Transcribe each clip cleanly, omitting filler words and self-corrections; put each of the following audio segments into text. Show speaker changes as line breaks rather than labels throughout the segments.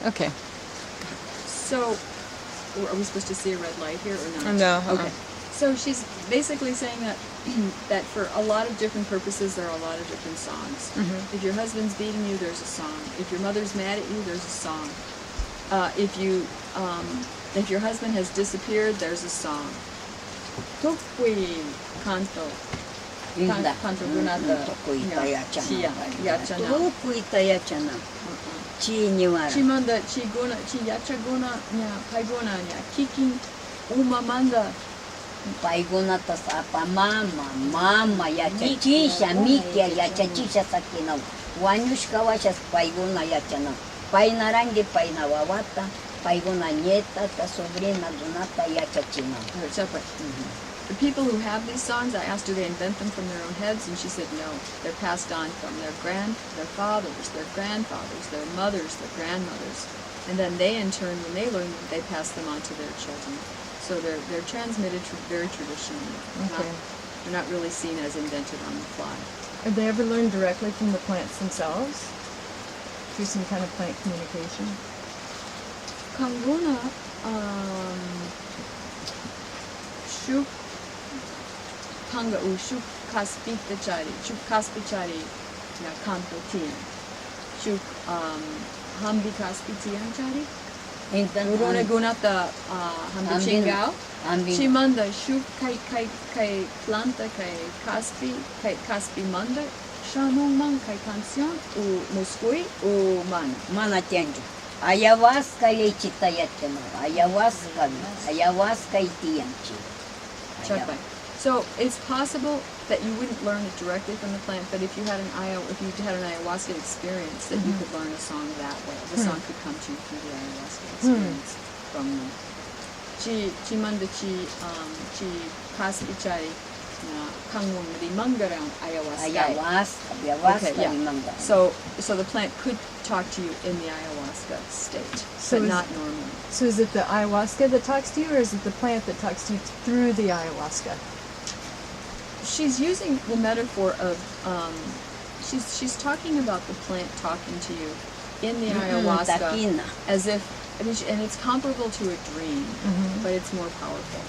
Okay.
So, are we supposed to see a red light here or not?
No.
Okay. So she's basically saying that that for a lot of different purposes, there are a lot of different songs. If your husband's beating you, there's a song. If your mother's mad at you, there's a song. If your husband has disappeared, there's a song. Tukui canto.
Inda.
Canto gunata.
Tukui
Chia. Yachana.
Tukui tayachana. Chi niwara.
Chi manda, chi guna, chi yachaguna, nya paiguna, nya kiking umamanda.
Paiguna tas apa mama yachachisha mikia yachachisha sakina. Wanyushka wachas paiguna yachana. Painarangi painawawata. Paiguna nieta ta sobrina gunata yachachina.
Separate. The people who have these songs, I asked, do they invent them from their own heads? And she said no. They're passed on from their fathers, their grandfathers, their mothers, their grandmothers. And then they, in turn, when they learn them, they pass them on to their children. So they're transmitted very traditionally.
Okay.
They're not really seen as invented on the fly.
Have they ever learned directly from the plants themselves? Through some kind of plant communication?
Kanguna, shuk panga u shuk kaspichari na kanto tian. Shuk hambi kaspitian chari. Urone gunata hambi chingao. Chimanda shuk kai planta kai kaspi manda. Shanong man kai canción u muskui u mana.
Mana tianju. Ayahuasca lechita yatema. Ayahuasca itianchi.
So it's possible that you wouldn't learn it directly from the plant, but if you had an ayahuasca experience, that you could learn a song that way. The song could come to you through the ayahuasca experience from them. Chi manda chi kaspichari na kangwon rimangarang ayahuasca.
Ayahuasca rimanga.
So the plant could talk to you in the ayahuasca state, but not normally.
So is it the ayahuasca that talks to you, or is it the plant that talks to you through the ayahuasca?
She's using the metaphor of she's talking about the plant talking to you in the ayahuasca as if, and it's comparable to a dream, but it's more powerful.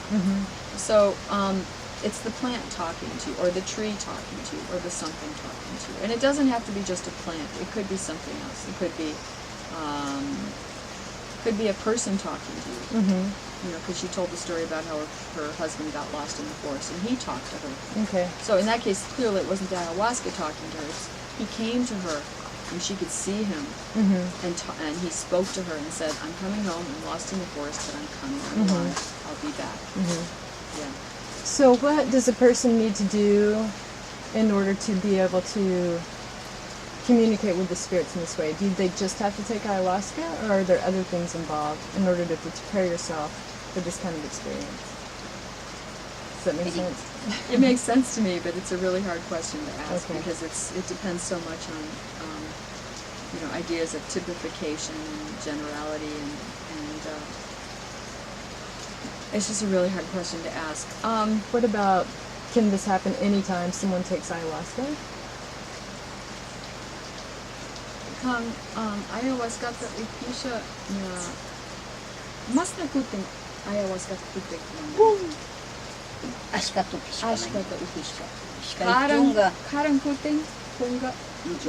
So it's the plant talking to you, or the tree talking to you, or the something talking to you. And it doesn't have to be just a plant. It could be something else. It could be a person talking to you. You know, because she told the story about how her husband got lost in the forest, and he talked to her.
Okay.
So in that case, clearly it wasn't the ayahuasca talking to her. He came to her, and she could see him, and he spoke to her and said, "I'm coming home. I'm lost in the forest, but I'm coming. I'm alive. I'll be back." Yeah.
So what does a person need to do in order to be able to communicate with the spirits in this way? Do they just have to take ayahuasca, or are there other things involved in order to prepare yourself for this kind of experience? Does that make sense?
It makes sense to me, but it's a really hard question to ask because it depends so much on ideas of typification and generality, and it's just a really hard question to ask.
What about, can this happen anytime someone takes ayahuasca?
Ayahuasca upisha na mas nakuting ayahuasca kutik
Ashkata
upisha.
Ashkata
Karang kuting kunga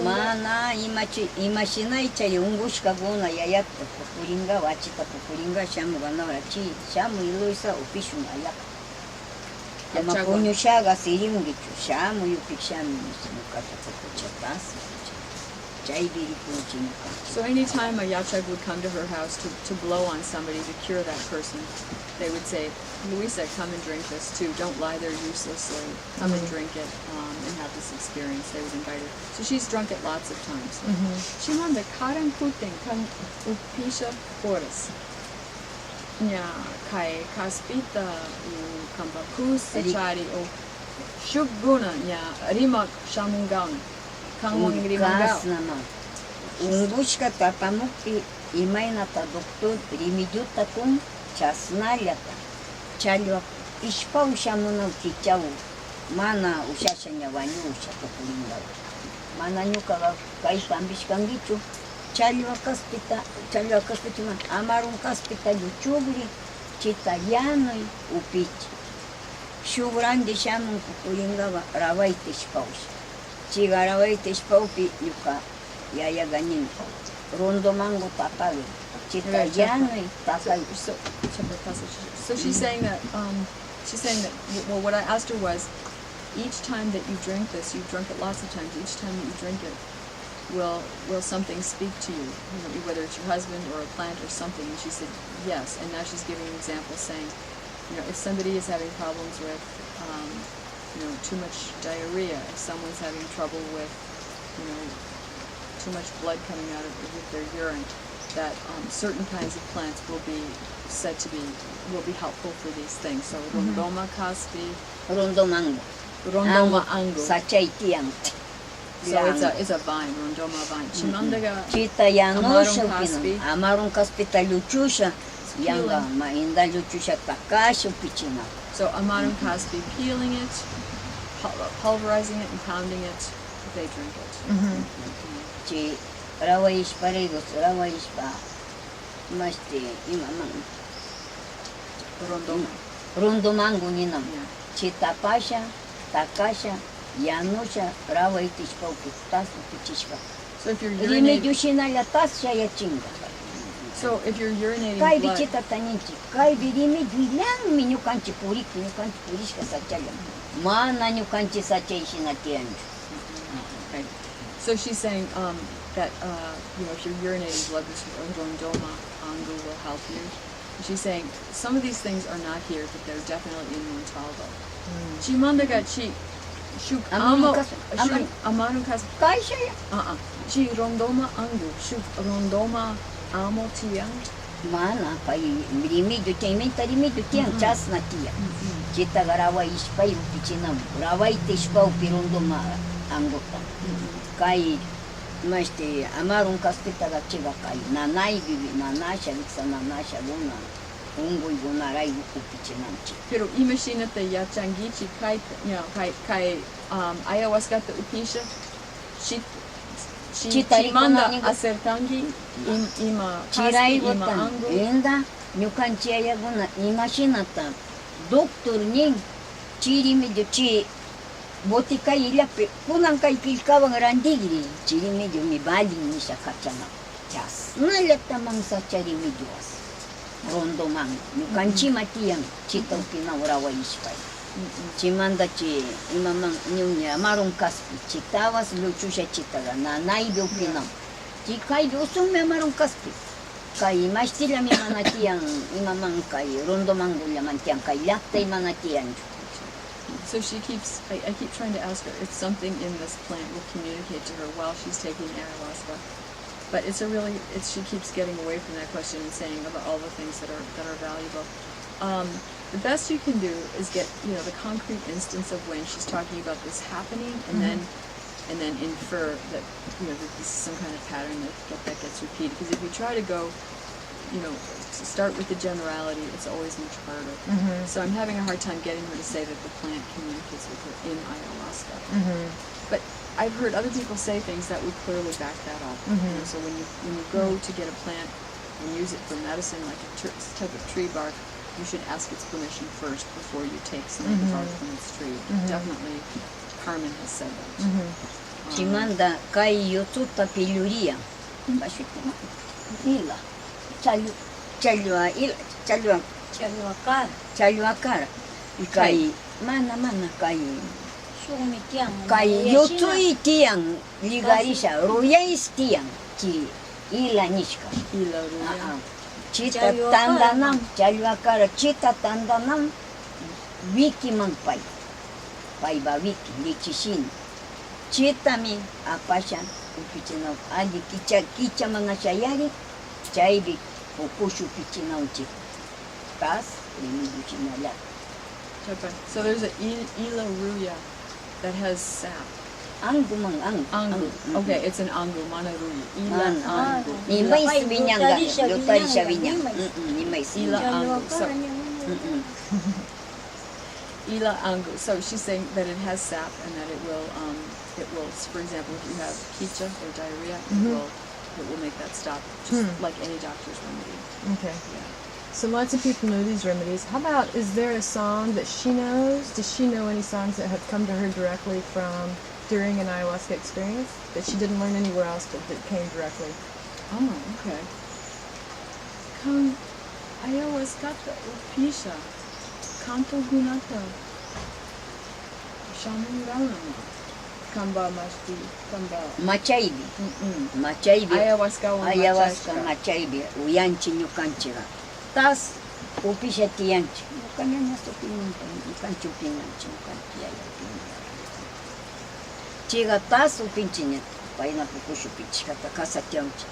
mana imaginai chai ungushka guna yayatta kukuringa wachita kukuringa shamu ganora chi shamu iluisa upishun ayak. Ama punyushaga sirimgichu shamu yupishami nukata kukuchatas.
So anytime a yachag would come to her house to blow on somebody to cure that person, they would say, "Luisa, come and drink this too. Don't lie there uselessly. Come and drink it and have this experience." They would invite her. So she's drunk it lots of times. Shimanda karang kuting kang upisha foras. Nya kai kaspita kambakus sachari o shuguna nya rimak shamungaun.
Ungushka tapamuki imaynata doctor rimilluta kun chasnallata challwa ishpa ushamuna kichaw mana ushasha ña wañusha kukuringa mana ñukaqa kaypa ambishkankichu Chalua kaspita amarun kaspita luchugri, chita llanui upichi. Shugrandi shamun kukuringaba rawaitish paush. Chiga rawaitish paupi yuka yaya ganin. Rondo mango tapagi. Chita llanui tapagi.
So she's saying that well, what I asked her was, each time that you drink this, you've drunk it lots of times. Each time that you drink it, will something speak to you? You know, whether it's your husband or a plant or something. And she said yes. And now she's giving an example, saying, you know, if somebody is having problems with, you know, too much diarrhea, if someone's having trouble with, you know, too much blood coming out of with their urine, that certain kinds of plants will be said to be helpful for these things. So rondoma caspi,
Rondo mango.
rondoma angu.
Sachaitiang.
So it's a vine, rondoma vine. Chimandaga
Chita yanusha
caspi.
amarun kaspita luchusha. Yanga mainda luchusha takashu pichina.
So amarum caspi, peeling it, pulverizing it, and pounding it. They drink it.
Chi rawaish paregos, rawaish pa. Masti imamang.
Rondoma.
Rondo mango ninam.
Yeah.
Chita pasha, takasha, yanusha, rawaitish pauki, tasu pichishka.
So if you're
Rimedyu
urinating,
shinala tasha ya chinga.
so if you're urinating
Kai
blood,
bichita taninchi, kai birimedyu ilang minyukanchi purishka sachalam. Mana nyukanchi sachaishina tianju.
okay. So she's saying that you know, if you're urinating blood, this rondoma angu will help you. And she's saying some of these things are not here, but they're definitely in Montalvo. Chimandaga chi shuk amo shuk amarum kas
Kaisha ya.
chi rondoma angu shuk rondoma amo tiang.
Mana kai birimedyu taimenta rimedyu tiang chasna tia. Chita garawa ishpai upichinam. Rawaite ishpau pirondoma angota. Kai Masti amarun kaspita gachiga kai nanai bibi nanasha viksa nanasha luna ungui gunarai upichinanchi.
Pero imagina te ya changichi kai, you know, kai ayahuasca te upisha chi chimanda acertangi ima
Chirai
caspi ima
botan
angu.
enda nyukanchi ayaguna imaginata doctor nin chiri medio chi botica ilape punan kai kilkaban randigri chiri medio mi bali ni shakachana chas nalata mangsa chari medios rondo man nyukanchi matiang chita upina urawa ishpai chimanda chi imamang nyunya marum kaspi chitawas luchusha chitaga nanai be upina chi kai dosum me marum kaspi kai mastila mi manatiang imamang kai rondo mangulla mantiang kai latta imanatiang.
So she keeps, I keep trying to ask her if something in this plant will communicate to her while she's taking ayahuasca. But she keeps getting away from that question and saying about all the things that are valuable. The best you can do is get, you know, the concrete instance of when she's talking about this happening, and then infer that, you know, that this is some kind of pattern that gets repeated. Because if you try to go, you know, to start with the generality, it's always much harder. So I'm having a hard time getting her to say that the plant communicates with her in ayahuasca. But I've heard other people say things that would clearly back that up. You know, so when you go to get a plant and use it for medicine, like a type of tree bark, you should ask its permission first before you take some of the bark from its tree. Definitely, Carmen has said that.
Chimanda kai yotuta piluria. Bashikuma. Ila. Chalua cara. Kai mana kai. Kai yotui tiang ligarisha ruyais tiang ki ila nishka.
Ila ruya.
Chita tandanam chalua cara chita tandanam wiki mangpai. Pai ba wiki lichishin. Chita mi apashan upichino adi kicha mga shayari chaibi ukushu pichina uchi. Tas limidu chinala.
So there's a ila ruya that has sap.
Angu mang
Angu. Okay, it's an angu, mana ruya. Ila angu.
Ni may sabinyanga, lutari siya binyang. Ni may
Ila
sabinyang.
angu. So, ila angu. So she's saying that it has sap and that it will, for example, if you have kicha or diarrhea, that will make that stop, just like any doctor's remedy.
Okay.
Yeah.
So lots of people know these remedies. How about, is there a song that she knows? Does she know any songs that have come to her directly from during an ayahuasca experience that she didn't learn anywhere else but that came directly?
Oh, okay. Kan ayahuasca upisha, kanto gunata, shaman rama, kamba masti, kamba.
Machaibi.
Mm-mm.
Machaibi.
Ayahuasca o
Ayahuasca
machaibi.
machaibi. Uyanchi nyukanchira. Tas upisha tiyanchi. Nyukanya nasto pinunta. Nyukanchi upinanchi. Nyukanchi ayapinunta. Chiga tas upinchinya. Paina pukushu pichikata kasa tiyanchi.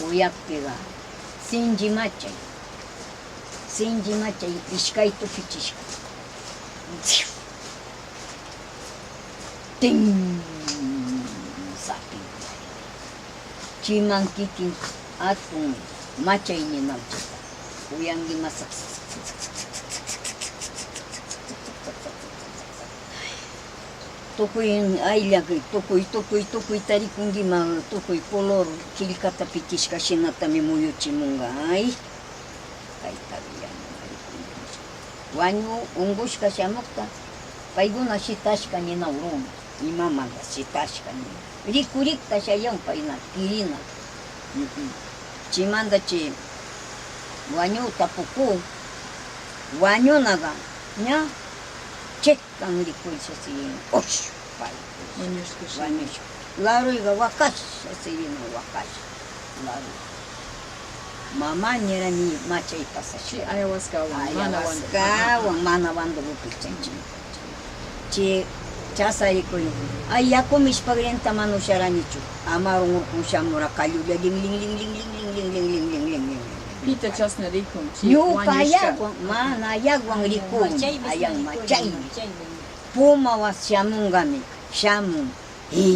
Uyakpiga. Sinji machai. Sinji machai. Ishkai to pichishka. Ting. Sapi. Chiman kikin atun machai ni nauchita. Uyangi masak. Tokui ailyaki, tokui tarikungi ma tokui color kilkata pitishka shinata mi muyuchi munga. Ay. Wanyu ungushka shamukta. Paiguna shitashka ni nauruma. Imamanga shitashka ni. Rikurikta shayan paina kirina. Chimanda chi wanyu tapuku. Wanyu naga. Nya. Chekkan rikurisha sirina. Osh. Pai. Wanyu. Laruiga wakasha sirina wakasha. Laru. Mama nera ni machai pasashi.
Ayahuasca o
Ayahuasca o mana wanda upichanchi. Chi chasari koyo. Ay yakomish pagrenta manu sharanichu. Amarung kushamura kalu ling ling ling ling ling ling ling ling ling ling ling.
Pita chasna rikum.
Yu payagwa mana yagwang rikum ayang machai. Puma wa shamungami. Shamun. Hi.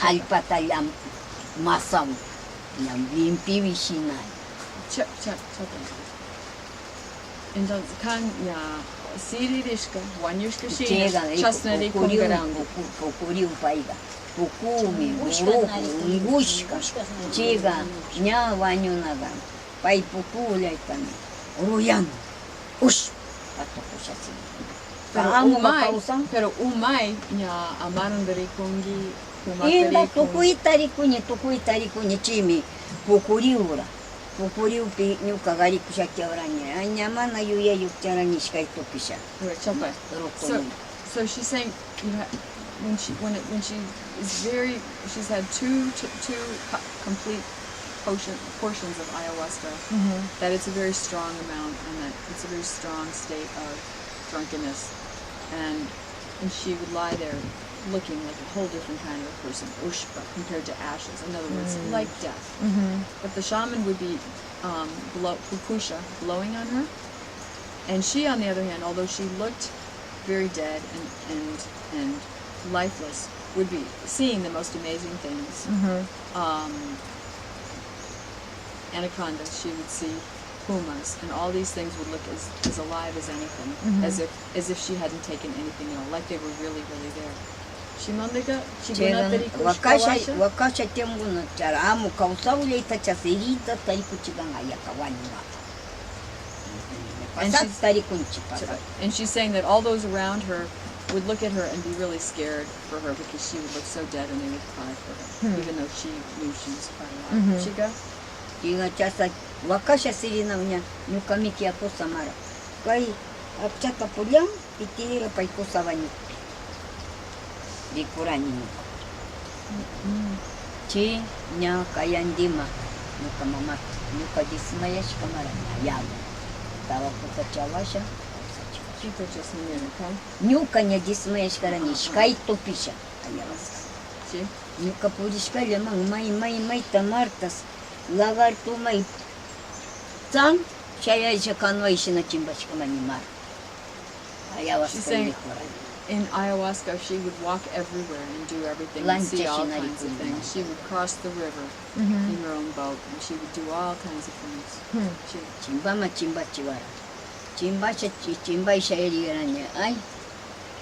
Alpatayam masam. Yang limpi wishinai.
Chap. Entonces, kan ya siririshka, wanyushka shina, chasna rikum garangu.
Pukuri upaiga. Pukumi, uruku, ungushka. Chiga, nya wanyunaga. Pai puku laitami. Uruyan. Ush. Patokushasi.
Pero umay ya amaron de rikungi.
Inda tukui tarikunya chimi. Pukuri ura. Pukuri upi nyuka gari kushakia oranya. Anyamana yuya yukcharani shikai topisha.
So she's saying when she is she's had two complete portions of ayahuasca, that it's a very strong amount and that it's a very strong state of drunkenness, and she would lie there looking like a whole different kind of a person, ushpa, compared to ashes. In other words, like death. But the shaman would be pukusha, blowing on her, and she, on the other hand, although she looked very dead and lifeless, would be seeing the most amazing things. Anacondas, she would see pumas, and all these things would look as alive as anything, as if she hadn't taken anything at all, like they were really, really there. Shimandega,
wakasha tembuna chara amu kausaule itacha serita tariku chiganga yakawani.
And she's saying that all those around her would look at her and be really scared for her because she would look so dead and they would cry for her, even though she knew she was crying. Chiga?
Chiga chasa wakasha sirina unya nukamiki ako samara. Kai apchata pulyam pitira paiko savani. Dikurani. Chi nya kayandima nukamama nukadismaya shikamara yamu. Tawa kutachawasha.
Pita just okay?
Nyuka nya dismaya shikarani shikai topisha.
Chi?
Nyuka purishkaya mang mai tamartas lagartu mai tan shaya shakanwa ishina chimba shikamani mar.
She's saying in ayahuasca she would walk everywhere and do everything and see all kinds of things. She would cross the river in her own boat and she would do all kinds of things.
Chimba chiwara. Chimba isha eri garanya. Ay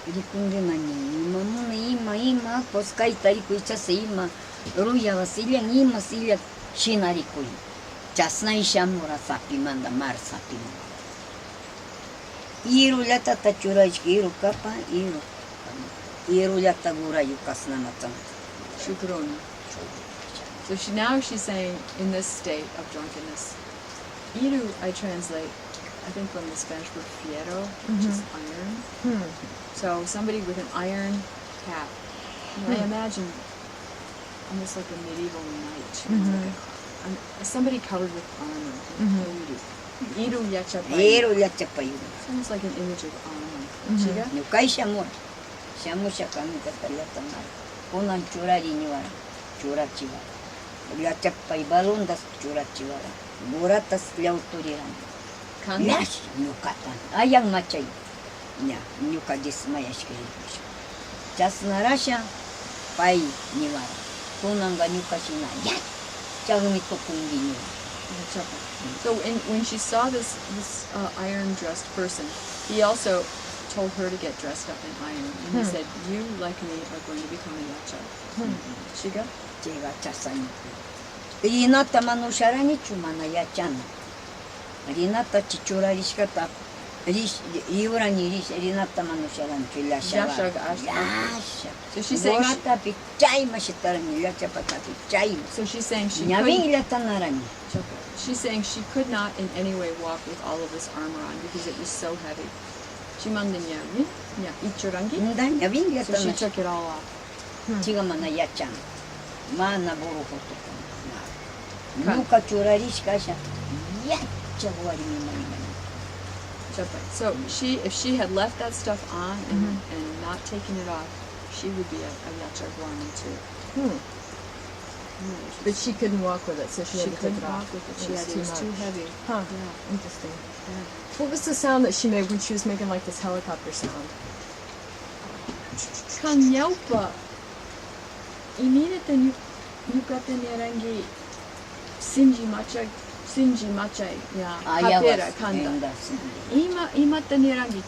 Rikunrimani ima koskaita rikuichas ima ruyavas illan ima sillan shinarikuy. Chasnay shamura sapimanda mar sapimanda. Irullatata churaychik iru kapa iru. Irullata gurayu kasnamatan.
Shukrona. So she's saying, in this state of drunkenness, iru I translate, I think from the Spanish word fierro, which is iron. So somebody with an iron cap. I imagine almost like a medieval knight. Somebody covered with armor. Iru yachapai.
Irullachapayu.
It's almost like an image of armor. Chiga?
Nukai shamur. Shamusha kamita talatamar. Unan churari niwara. Churachiwara. Llachapay balundas churachiwara. Buratas llauturiran.
Kanda?
Yash nukatan. Ayang machay. Nya, nuka dismayashkirish. Chasnarasha pay niwara. Kunanga nuka shina. Yash. Chagmito kungi niwara.
So when she saw this iron-dressed person, he also told her to get dressed up in iron. And he said, you, like me, are going to become a yacha. Shiga?
Chega chasani. Rinata manusharani chumana yachana. Rinata chichurarishkata. Iurani Rinata manusharani chulasha. Yasha.
So she's saying
Gorata pichay mashitarani yachapata pichay.
so she's saying she
Nyaving
couldn't,
ilatanarani.
she's saying she could not in any way walk with all of this armor on because it was so heavy. Chimandanya, ichurangi.
Nda nyaving
So she
ilatanarani.
took it all off.
Chiga mana yachana. Mana burukoto. Nuka churarishkasha. Yacha wari mimani.
So if she had left that stuff on and not taken it off, she would be a yacha guarani too.
But she couldn't walk with it, so she had to take
couldn't
it off.
walk with it.
It was
Too
much.
heavy.
Huh.
Yeah.
Interesting. What was the sound that she made when she was making like this helicopter sound?
Kanyaupa. Iminita nukata nirangi sinji machai ya kapera kanda. Imata nirangi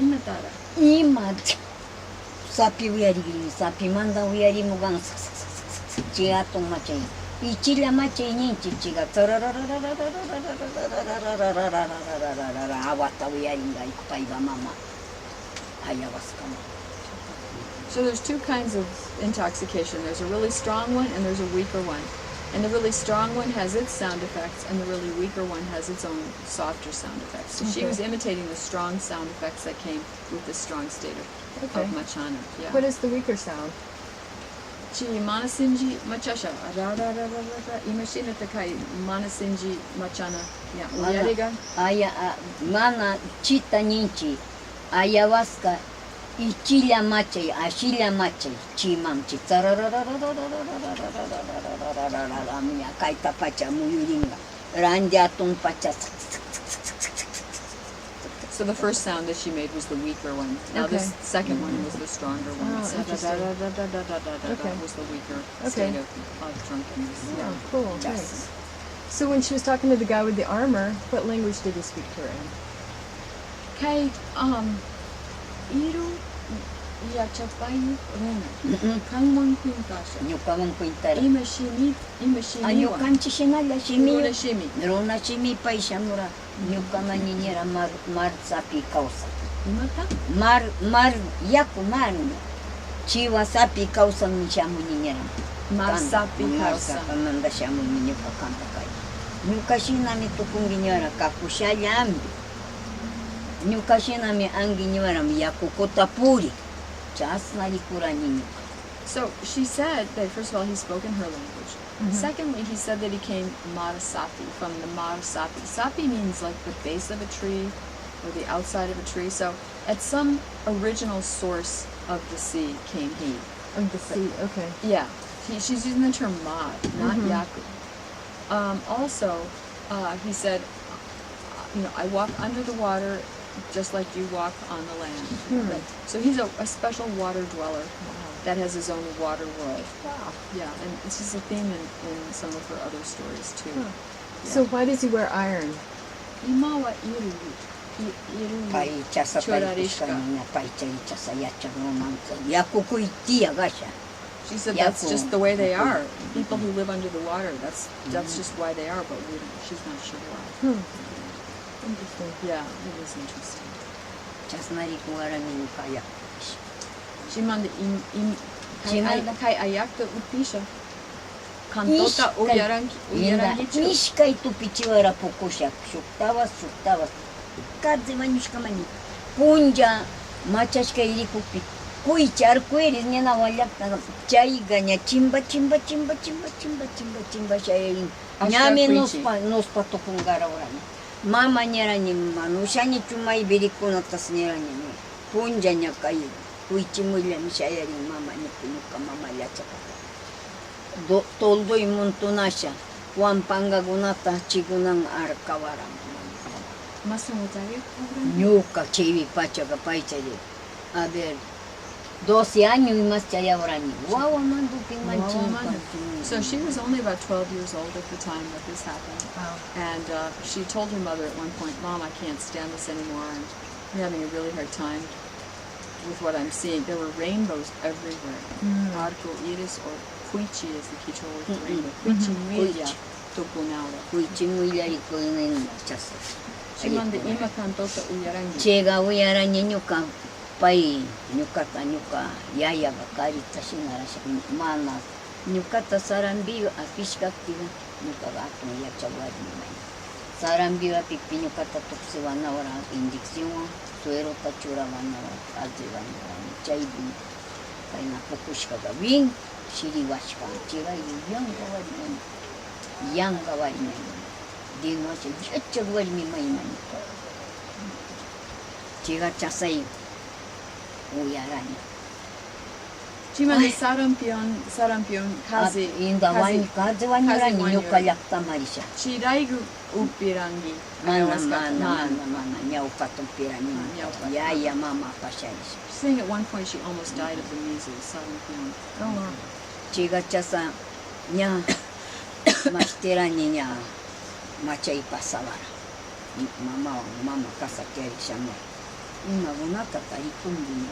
imatara.
Imat. Sapi wiari, sapi manda wiari mugang chiatong machay. Ichila machay ninchi chiga. Awata wiari ngai kupaiba mama. Ayawaskama.
So there's two kinds of intoxication. There's a really strong one and there's a weaker one. And the really strong one has its sound effects and the really weaker one has its own softer sound effects. So she was imitating the strong sound effects that came with the strong state of machana. Yeah.
What is the weaker sound?
Chi manasinji machasha. Imashina takai manasinji machana. Yeah. Uyariga.
Aya mana chita ninchi. Ayawaska. Ichila machay, ashila machay, chimamchi. Amia kaita pacha muyuringa. Randiatung pacha.
So the first sound that she made was the weaker one. Now this second one was the stronger one.
Oh, interesting.
That was the weaker state of drunkenness.
Oh,
Yeah.
cool. Thanks. So when she was talking to the guy with the armor, what language did he speak to her in?
Kay, iru yachapayu rona. Kangmon kuinkasha.
Nyukamang kuintara.
Imashimi
Anyukanchi shinala shimi.
Rona shimi.
Rona shimi paishamura. Nyukama ninyera mar sapi kausa.
Imata?
Mar yaku mar. Chiwa sapi kausa nishamu ninyera.
Mar sapi kausa.
Kamanda shamu ninyuka kanta kai. Nyukashina mi tukunginyera kakushaya ambi. Nyukashina mi anginyera mi yakukota puri. Chasnali kura ninyuka.
So she said that first of all he spoke in her language. Secondly, he said that he came Marasapi, from the Marasapi. Sapi means like the base of a tree or the outside of a tree. So at some original source of the sea came he.
Of the sea, okay.
Yeah, she's using the term Mad, not Yaku. Also, he said, I walk under the water just like you walk on the land. Right? So he's a special water dweller that has his own water world.
Wow.
Yeah, and this is a theme in some of her other stories too.
So why does he wear iron?
Imawa iru.
Pai chasa
Chorarishka.
pai chari chasa yacha romanza. Yakuku itia gasha.
She said
Yeah,
that's just the way they
cool.
are. People who live under the water, that's just why they are, but she's not sure why.
Interesting.
Yeah, it is interesting.
Chasnari kuarani kaya.
Chimanda
Chimanda.
kai ayakta upisha. Kantota uyarangichu.
Nishkai tu pichiwara pokusha. Shuktavas. Kadze vanishkamani. Punja machashka irikupi. Kuichar kueris nena walakta. Chai ganya chimba shayerin. Nyame nospa tokungara orani. Mama nyerani manushani chumai birikuna tas nyerani. Punja nyakai. Kuichimulya shayerin mama nuka mama yachaka. Toldo imuntunasha. Wampanga gunata chigunan arkawara. Ñuka chivi pachaga paichari. A ver, 12 años y más chaya orani. Guau mandu pinmanchimpa.
So she was only about 12 years old at the time that this happened.
Wow.
And she told her mother at one point, Mom, I can't stand this anymore. I'm having a really hard time with what I'm seeing. There were rainbows everywhere. Arco iris or cuichi is the Quechua word for rainbow. Cuichi muilla tupunaura.
Kuichimulya ikuinen chasa.
Chimanda ima kantota uyarangi.
Chega uyarani ñuka pai ñuka yaya bakari tashinara mana ñukata sarambiwa apishkaktiga ñuka gato yachawari mai sarambiwa pipi ñukata tuksiwana ora inyección suero tachurawana aljiwana chaybi kaina pukushkaga bien shiriwashka chiga yanga wari mai dinoche yachawari mai mani chiga chasai uyarani.
Chimanda sarampion kazi.
Inda wani kazi wanyurani ñuka llakta marisha.
Chiraigu upirangi.
Mana ñauka tupirani. Yaya mama pasharisha.
She's saying at one point she almost died of the measles, sarampion.
Oh, wow.
Chiga chasa ña mastirani ña machay pasavara. Mama kasa kerisha mo. Ima gunata tarikundi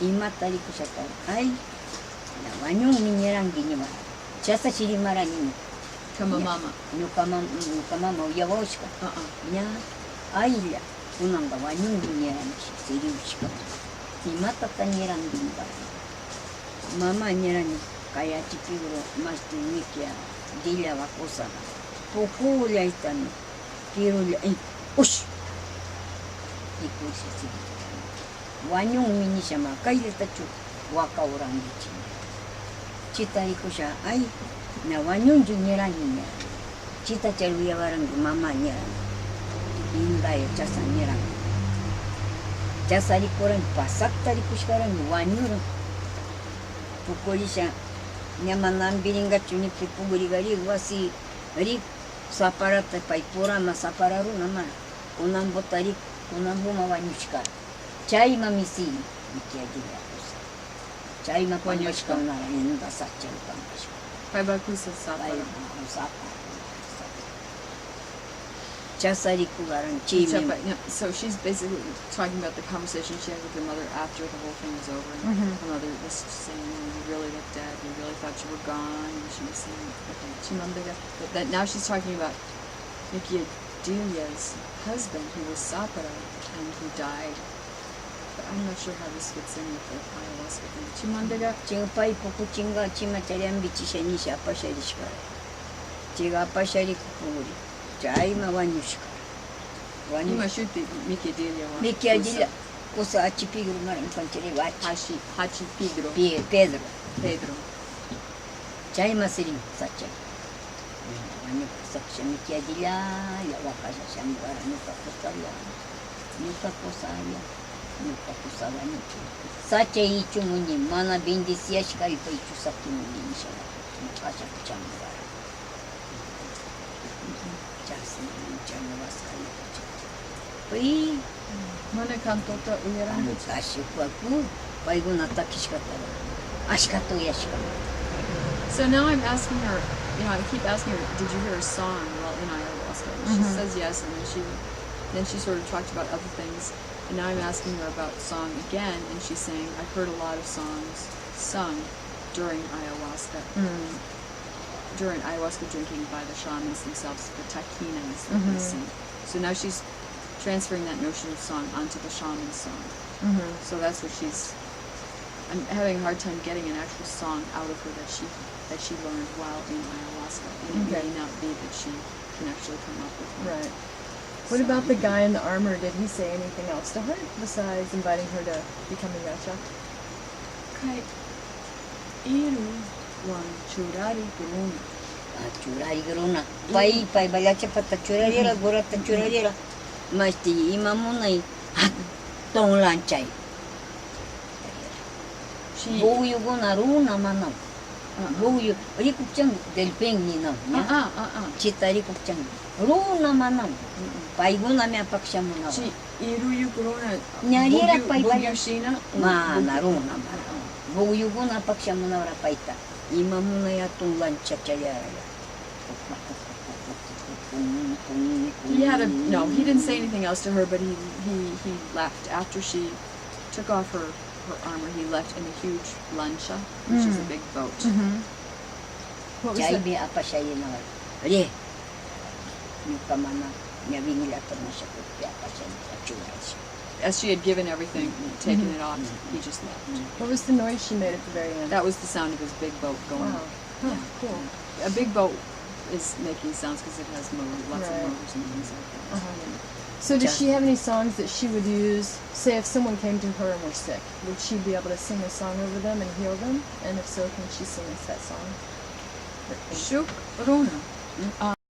ima tarikushaka ay la wanyung minyerangi nyuma chasa chirimara ni
Kama mama.
nyuka mama uyawoshka nya ayla unanga wanyung minyerangi siriushka ima tatanyerangi mama nyerani kaya chipigro masti nikia dila wakosa pokulia itani kirulia ush ikusi wanyung minisha makaile tachu waka orangi chita ikusha ay na wanyung junyerani chita chaluya warangi mama nyerani inda chasa nyerani chasa likoran pasakta likushkarangi wanyuro pukolisha nyamanam biringa chuni pupuguri gari wasi ri saparata paipura masapararu nama unan botari unan huma wanyushka chai mamisi mikiajiga kusa chai mapanyushka nara inda sacha upamashka
Paibakusa sapara.
chasari kugaran chimi
So she's basically talking about the conversation she had with her mother after the whole thing was over. And her mother was saying, you really look dead. We really thought you were gone. And she was saying, okay, Chimamdaga. But that now she's talking about Nikiadilia's husband, who was Sapara, and who died. But I'm not sure how this fits in with the ayahuasca thing. Chimamdaga.
chiga pai poku chinga chima chariambi chishanisha apasharishka chiga apashari kukuri chai ma wanyushka
Ima shuti Mikiadilia.
mikiajiga kusa achipigru maran panchiri wachi
Hachi Pedro.
Pedro
Pedro.
chai masirin sacha wanyuka sacha mikiajiga ya wakasha shambara nuka kusaya sacha ichu muni mana bendisia shikari pa ichu saki muni nishala kasha kuchambara chasi chama wasai pai
Mana kantota uyarangi.
kashi kwaku paiguna takishkata ashkato yashka
So now I'm asking her, I keep asking her, did you hear a song while in ayahuasca? And she says yes, and then she Then she sort of talked about other things, and now I'm asking her about song again, and she's saying, I heard a lot of songs sung during ayahuasca. During ayahuasca drinking by the shamans themselves, the taquinas that they sing. So now she's transferring that notion of song onto the shaman song. So that's what I'm having a hard time getting an actual song out of her that she learned while in ayahuasca. And it may not be that she can actually come up with one.
Right. What about the guy in the armor? Did he say anything else to her besides inviting her to become a yacha?
Kai iru wan curari corona.
Curari corona. Pai balacha pata curariera, gorata curariera. Mas ti imamunay tong lanchay. Buyo ko na runa manam. Buyo. Rikukchang delpeng ni nam. Chita rikukchang. Runa manam. Pai guna me apaksha muna.
Chi iru corona.
Nyariera pai
Bugyushina.
Ma na runa manam. Buyo ko na apaksha muna ora paita. Imamunay atong lanchachayara.
He didn't say anything else to her, but he left after she took off her armor. He left in a huge lancha, which is a big boat.
What was
Jai
that?
be apa siya na. Re. Yung kamana niya binila to na siya kung apa siya na chura siya.
As she had given everything, taken it off, he just left.
What was the noise she made at the very end?
That was the sound of his big boat going.
Wow. Huh, cool.
A big boat is making sounds because it has lots
Right.
of motors and things like that.
So does she have any songs that she would use, say if someone came to her and were sick, would she be able to sing a song over them and heal them? And if so, can she sing us that song?
Shuk Rona.